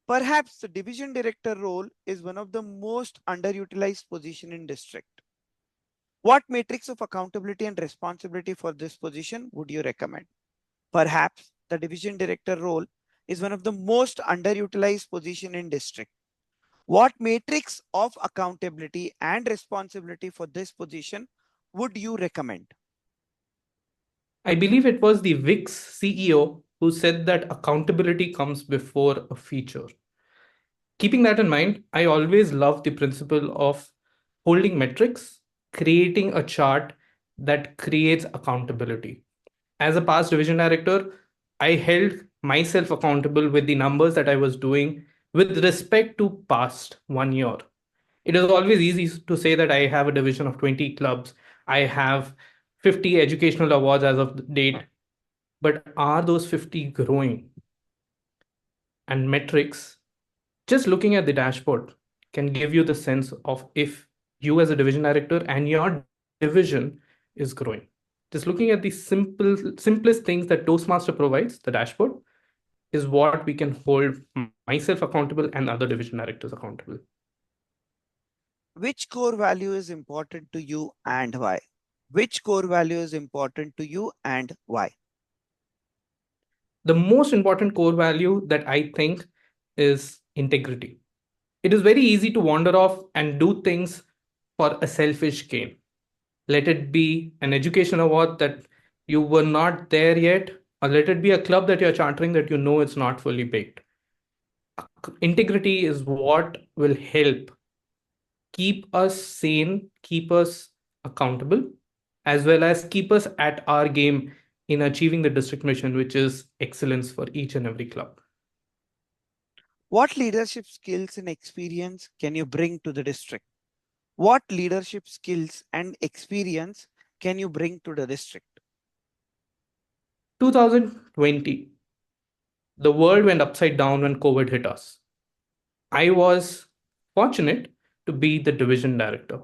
Perhaps the division director role is one of the most underutilized position in district. What matrix of accountability and responsibility for this position would you recommend? Perhaps the division director role is one of the most underutilized position in district. What matrix of accountability and responsibility for this position would you recommend? I believe it was the Wix CEO who said that accountability comes before a feature. Keeping that in mind, I always love the principle of holding metrics, creating a chart that creates accountability. As a past division director, I held myself accountable with the numbers that I was doing with respect to past 1 year. It is always easy to say that I have a division of 20 clubs, I have 50 educational awards as of the date, but are those 50 growing? And metrics, just looking at the dashboard, can give you the sense of if you as a division director and your division is growing. Just looking at the simplest things that Toastmaster provides, the dashboard, is what we can hold myself accountable and other division directors accountable. Which core value is important to you and why? Which core value is important to you and why? The most important core value that I think is integrity. It is very easy to wander off and do things for a selfish gain. Let it be an education award that you were not there yet, or let it be a club that you're chartering that you know it's not fully baked. Integrity is what will help keep us sane, keep us accountable, as well as keep us at our game in achieving the district mission, which is excellence for each and every club. What leadership skills and experience can you bring to the district? What leadership skills and experience can you bring to the district? 2020, the world went upside down when COVID hit us. I was fortunate to be the division director.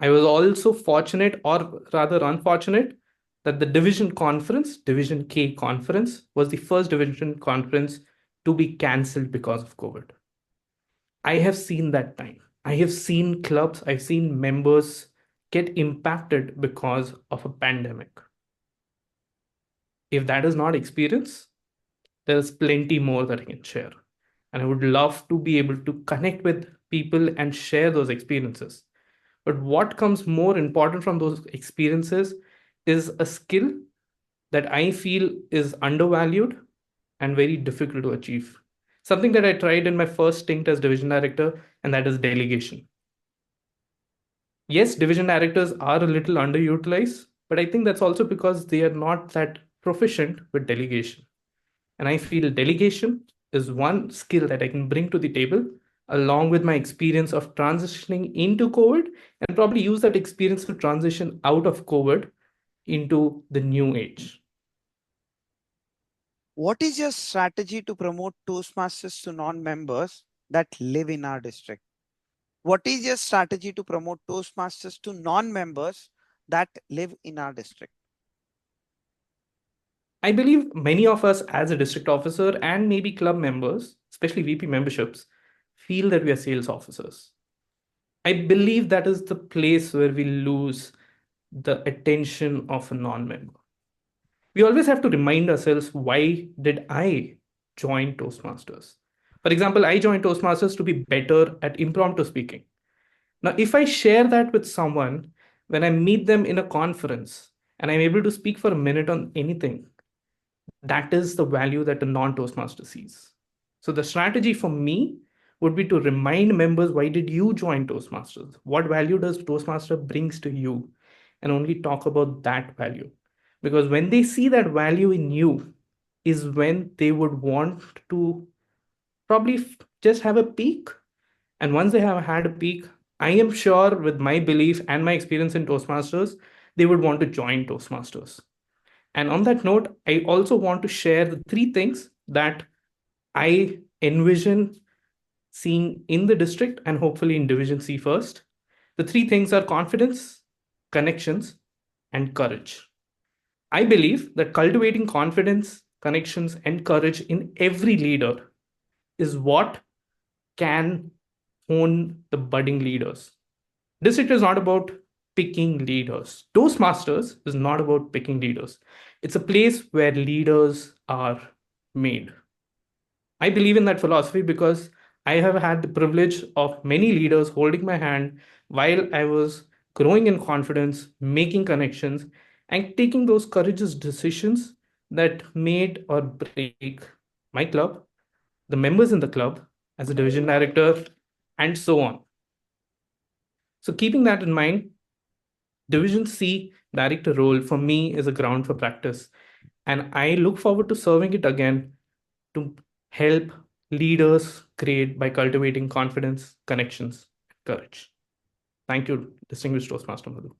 I was also fortunate, or rather unfortunate, that the division conference, Division K conference, was the first division conference to be cancelled because of COVID. I have seen that time. I have seen clubs, I've seen members get impacted because of a pandemic. If that is not experience, there's plenty more that I can share. And I would love to be able to connect with people and share those experiences. But what comes more important from those experiences is a skill that I feel is undervalued and very difficult to achieve. Something that I tried in my first stint as division director, and that is delegation. Yes, division directors are a little underutilized, but I think that's also because they are not that proficient with delegation. And I feel delegation is one skill that I can bring to the table along with my experience of transitioning into COVID, and probably use that experience to transition out of COVID into the new age. What is your strategy to promote Toastmasters to non-members that live in our district? What is your strategy to promote Toastmasters to non-members that live in our district? I believe many of us, as a district officer and maybe club members, especially VP memberships, feel that we are sales officers. I believe that is the place where we lose the attention of a non member. We always have to remind ourselves, why did I join Toastmasters? For example, I joined Toastmasters to be better at impromptu speaking. Now, if I share that with someone when I meet them in a conference and I'm able to speak for a minute on anything, that is the value that a non Toastmaster sees. So, the strategy for me would be to remind members, why did you join Toastmasters? What value does Toastmaster brings to you? And only talk about that value. Because when they see that value in you, is when they would want to probably just have a peek. And once they have had a peek, I am sure with my belief and my experience in Toastmasters, they would want to join Toastmasters. And on that note, I also want to share the three things that I envision seeing in the district and hopefully in Division C first. The three things are confidence, connections, and courage. I believe that cultivating confidence, connections, and courage in every leader is what can hone the budding leaders. District is not about picking leaders. Toastmasters is not about picking leaders. It's a place where leaders are made. I believe in that philosophy because I have had the privilege of many leaders holding my hand while I was growing in confidence, making connections, and taking those courageous decisions that made or break my club, the members in the club, as a division director, and so on. So, keeping that in mind, Division C director role for me is a ground for practice, and I look forward to serving it again to help leaders create by cultivating confidence, connections, courage. Thank you, distinguished Toastmaster Madhu.